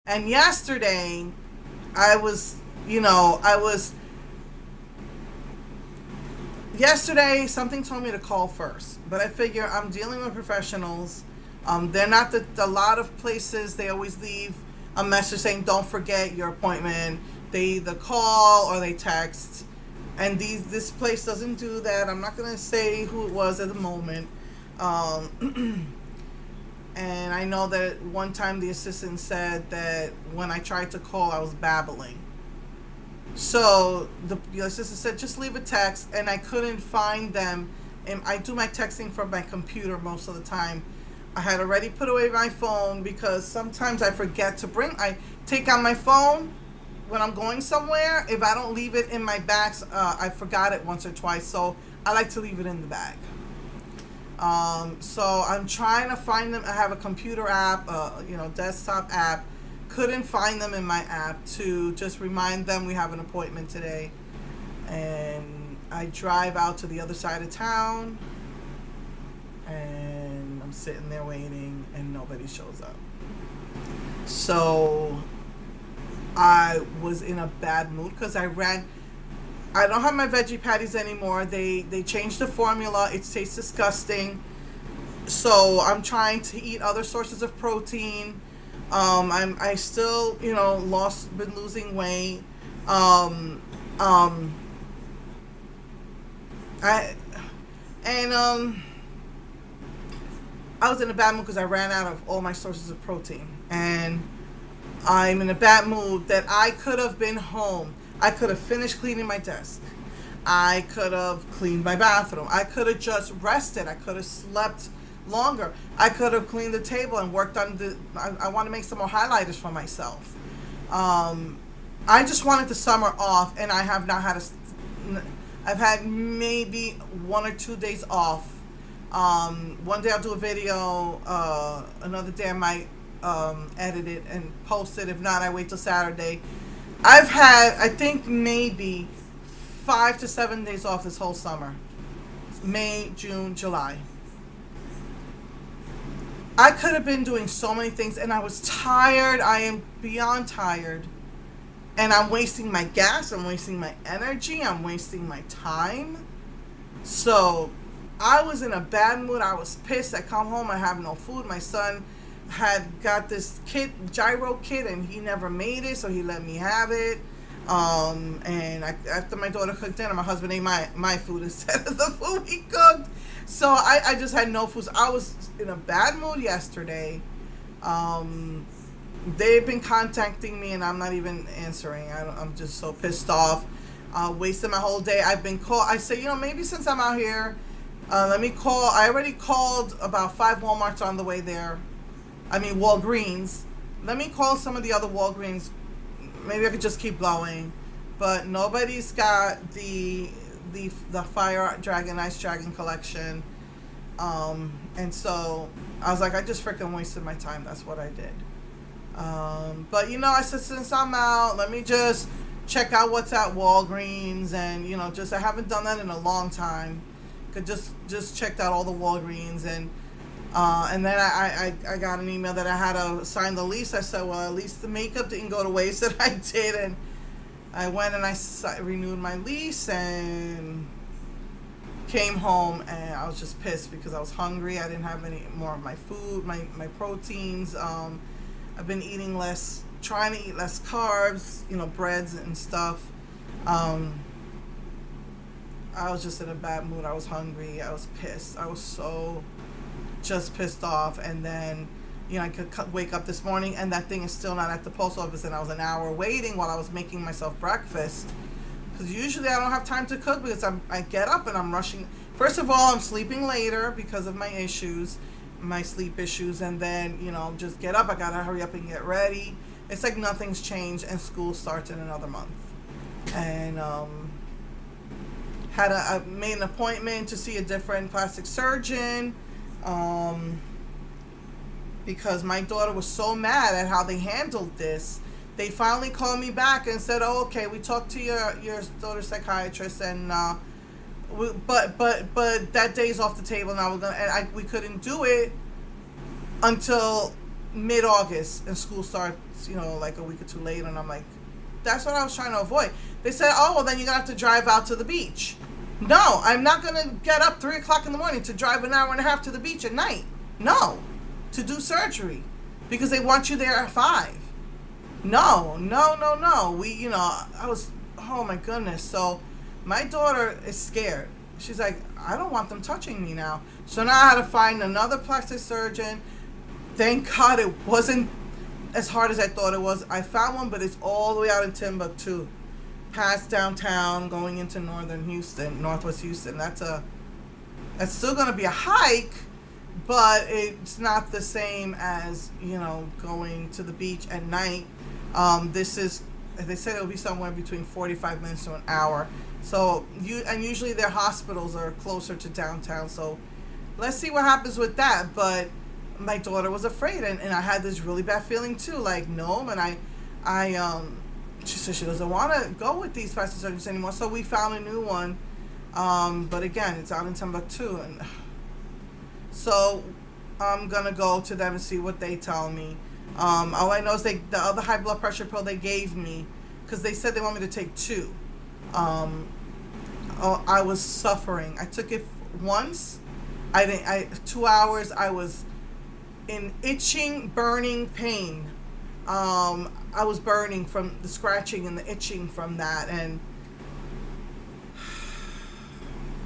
And yesterday, I was, you know, I was, yesterday something told me to call first. But I figure I'm dealing with professionals. They're not a lot of places, they always leave a message saying, don't forget your appointment. They either call or they text. And this place doesn't do that. I'm not going to say who it was at the moment. Um, and I know that one time the assistant said that when I tried to call, I was babbling. So the assistant said, just leave a text, and I couldn't find them. And I do my texting from my computer most of the time. I had already put away my phone because sometimes I forget to I take out my phone when I'm going somewhere. If I don't leave it in my bags, I forgot it once or twice. So I like to leave it in the bag. So I'm trying to find them. I have a computer app, desktop app. Couldn't find them in my app to just remind them we have an appointment today. And I drive out to the other side of town, and I'm sitting there waiting, and nobody shows up. So I was in a bad mood because I don't have my veggie patties anymore. They changed the formula. It tastes disgusting. So I'm trying to eat other sources of protein. I still, been losing weight. Um, um, I and I was in a bad mood because I ran out of all my sources of protein, and I'm in a bad mood that I could have been home. I could have finished cleaning my desk. I could have cleaned my bathroom. I could have just rested. I could have slept longer. I could have cleaned the table and worked on I want to make some more highlighters for myself. I just wanted the summer off, and I have not had I've had maybe 1 or 2 days off. One day I'll do a video. Another day I might edit it and post it. If not, I wait till Saturday. I've had, I think, maybe 5 to 7 days off this whole summer. May, June, July. I could have been doing so many things, and I was tired. I am beyond tired. And I'm wasting my gas. I'm wasting my energy. I'm wasting my time. So I was in a bad mood. I was pissed. I come home. I have no food. My son had got this gyro kit, and he never made it, so he let me have it. And after my daughter cooked dinner, my husband ate my food instead of the food he cooked. So I just had no food. So I was in a bad mood yesterday. They've been contacting me, and I'm not even answering. I'm just so pissed off. Wasted my whole day. I've been called. I said, maybe since I'm out here, let me call. I already called about 5 Walmarts on the way there. Walgreens. Let me call some of the other Walgreens. Maybe I could just keep going. But nobody's got the Fire Dragon, Ice Dragon collection. And so I was like, I just freaking wasted my time. That's what I did. But I said, since I'm out, let me just check out what's at Walgreens. And, I haven't done that in a long time. Could just checked out all the Walgreens, and then I got an email that I had to sign the lease. I said, well, at least the makeup didn't go to waste that I did. And I went and I renewed my lease and came home, and I was just pissed because I was hungry. I didn't have any more of my food, my proteins. I've been eating less, trying to eat less carbs, breads and stuff. I was just in a bad mood. I was hungry. I was pissed. I was so just pissed off. And then, I could wake up this morning, and that thing is still not at the post office, and I was an hour waiting while I was making myself breakfast. Because usually I don't have time to cook because I get up and I'm rushing. First of all, I'm sleeping later because of my sleep issues, and then, just get up. I got to hurry up and get ready. It's like nothing's changed, and school starts in another month. And, I made an appointment to see a different plastic surgeon, because my daughter was so mad at how they handled this. They finally called me back and said, "Oh, okay, we talked to your daughter's psychiatrist, and but that day's off the table now. We couldn't do it until mid-August, and school starts, like a week or two later, and I'm like, that's what I was trying to avoid. They said, oh, well, then you're going to have to drive out to the beach. No, I'm not going to get up 3 o'clock in the morning to drive an hour and a half to the beach at night. No, to do surgery, because they want you there at 5. No. I was, oh my goodness. So my daughter is scared. She's like, I don't want them touching me now. So now I had to find another plastic surgeon. Thank God it wasn't as hard as I thought it was. I found one, but it's all the way out in Timbuktu, past downtown, going into northwest Houston. That's still going to be a hike, but it's not the same as, going to the beach at night. They said it'll be somewhere between 45 minutes to an hour. So usually their hospitals are closer to downtown. So let's see what happens with that. But my daughter was afraid, and I had this really bad feeling too. Like, no, and she said she doesn't want to go with these plastic surgeons anymore. So we found a new one. But again, it's out in Timbuktu, and so I'm gonna go to them and see what they tell me. All I know is the other high blood pressure pill they gave me, because they said they want me to take 2. I was suffering. I took it once. 2 hours. I was in itching, burning pain. I was burning from the scratching and the itching from that, and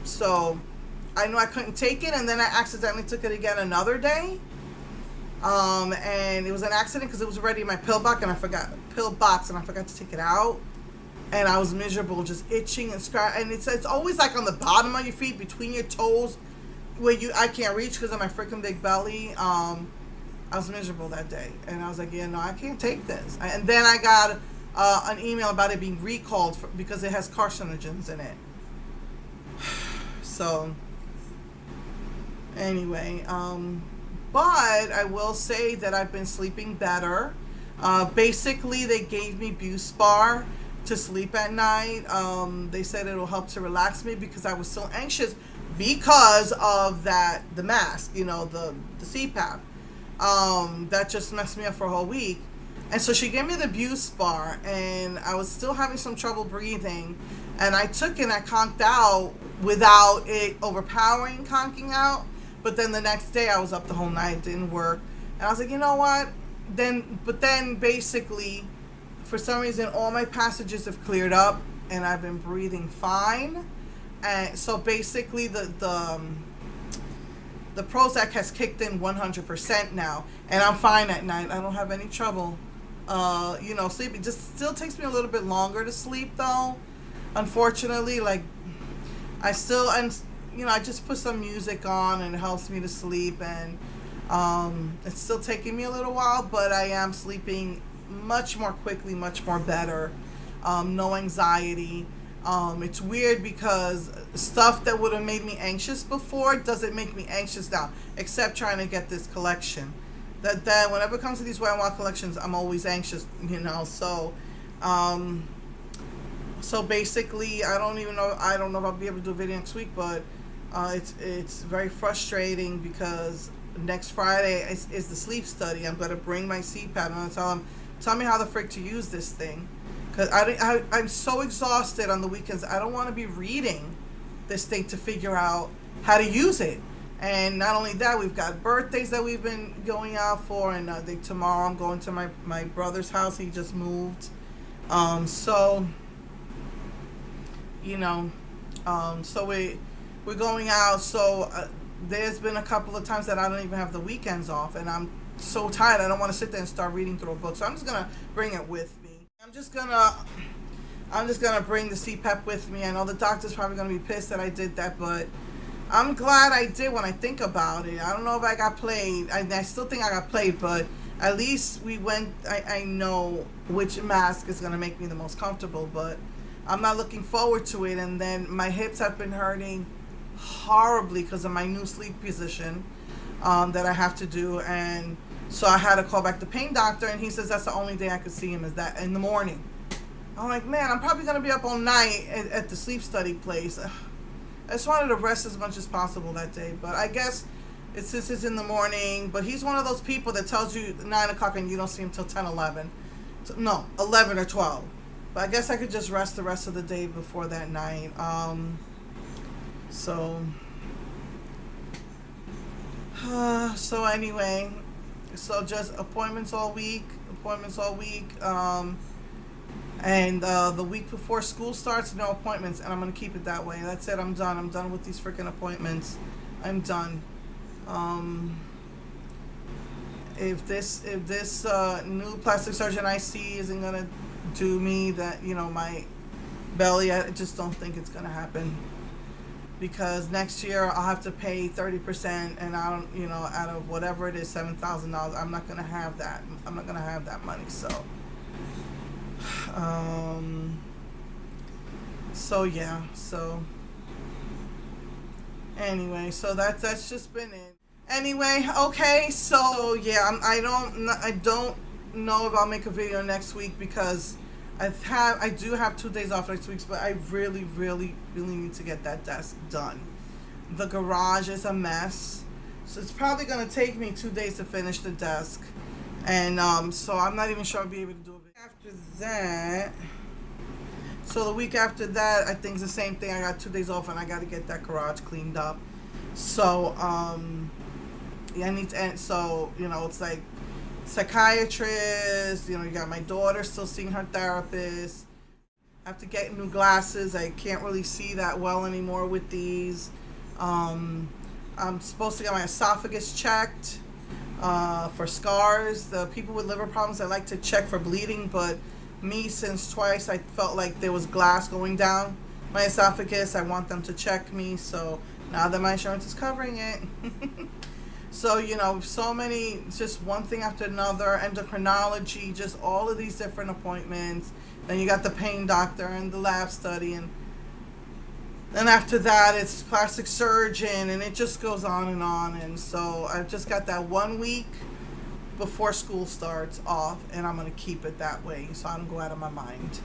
so I knew I couldn't take it, and then I accidentally took it again another day. And it was an accident because it was already in my pill box, and I forgot to take it out. And I was miserable, just itching and scratching. And it's always like on the bottom of your feet, between your toes, where I can't reach because of my freaking big belly. I was miserable that day, and I was like, yeah, no, I can't take this. And then I got an email about it being recalled because it has carcinogens in it. So anyway, but I will say that I've been sleeping better. Basically, they gave me Buspar to sleep at night. They said it'll help to relax me because I was so anxious because of the mask, the CPAP. That just messed me up for a whole week. And so she gave me the Buspar, and I was still having some trouble breathing. And I took it and I conked out without it overpowering conking out. But then the next day I was up the whole night, it didn't work. And I was like, you know what? But then basically, for some reason, all my passages have cleared up, and I've been breathing fine. And so basically, the Prozac has kicked in 100% now, and I'm fine at night. I don't have any trouble, sleeping. Just still takes me a little bit longer to sleep, though. Unfortunately, I just put some music on, and it helps me to sleep, and it's still taking me a little while, but I am sleeping much more quickly, much more better. No anxiety. It's weird because stuff that would have made me anxious before doesn't make me anxious now, except trying to get this collection. That whenever it comes to these Wet n Wild collections, I'm always anxious, So basically, I don't know if I'll be able to do a video next week, but it's very frustrating because next Friday is the sleep study. I'm going to bring my CPAP, and I'm going to tell them, tell me how the frick to use this thing. Because I'm so exhausted on the weekends. I don't want to be reading this thing to figure out how to use it. And not only that, we've got birthdays that we've been going out for. And I think tomorrow I'm going to my brother's house. He just moved. So we're going out. So there's been a couple of times that I don't even have the weekends off. And I'm so tired. I don't want to sit there and start reading through a book. So I'm just going to bring it with me. I'm just gonna bring the CPAP with me. I know the doctor's probably gonna be pissed that I did that, but I'm glad I did when I think about it. I don't know if I got played. I still think I got played, but at least we went. I know which mask is gonna make me the most comfortable, but I'm not looking forward to it. And then my hips have been hurting horribly because of my new sleep position that I have to do, and so I had to call back the pain doctor, and he says that's the only day I could see him is that in the morning. I'm like, man, I'm probably going to be up all night at the sleep study place. I just wanted to rest as much as possible that day, but I guess It's this is in the morning, but he's one of those people that tells you 9 o'clock and you don't see him till 10, 11. So, no, 11 or 12. But I guess I could just rest the rest of the day before that night. So anyway, so just appointments all week. And the week before school starts, no appointments, and I'm gonna keep it that way. That's it. I'm done. I'm done with these freaking appointments. I'm done. If this new plastic surgeon I see isn't gonna do me that, my belly, I just don't think it's gonna happen. Because next year I'll have to pay 30%, and I don't, out of whatever it is, $7,000. I'm not gonna have that. I'm not gonna have that money. Yeah. So anyway, so that's just been it. Anyway, okay. So yeah, I don't know if I'll make a video next week because I do have 2 days off next week, but I really need to get that desk done. The garage is a mess, so it's probably gonna take me 2 days to finish the desk, and so I'm not even sure I'll be able to do it. After that, so the week after that, I think it's the same thing. I got 2 days off, and I got to get that garage cleaned up. So yeah, I need to. So it's like psychiatrist, you got my daughter still seeing her therapist. I have to get new glasses. I can't really see that well anymore with these. I'm supposed to get my esophagus checked for scars. The people with liver problems, I like to check for bleeding, but me, since twice I felt like there was glass going down my esophagus, I want them to check me. So now that my insurance is covering it. So, so many, just one thing after another, endocrinology, just all of these different appointments. Then you got the pain doctor and the lab study, and then after that it's plastic surgeon, and it just goes on and on. And so I've just got that 1 week before school starts off, and I'm going to keep it that way so I don't go out of my mind.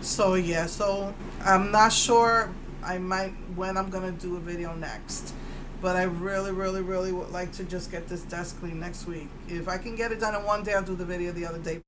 So yeah, so I'm not sure when I'm going to do a video next. But I really would like to just get this desk clean next week. If I can get it done in one day, I'll do the video the other day.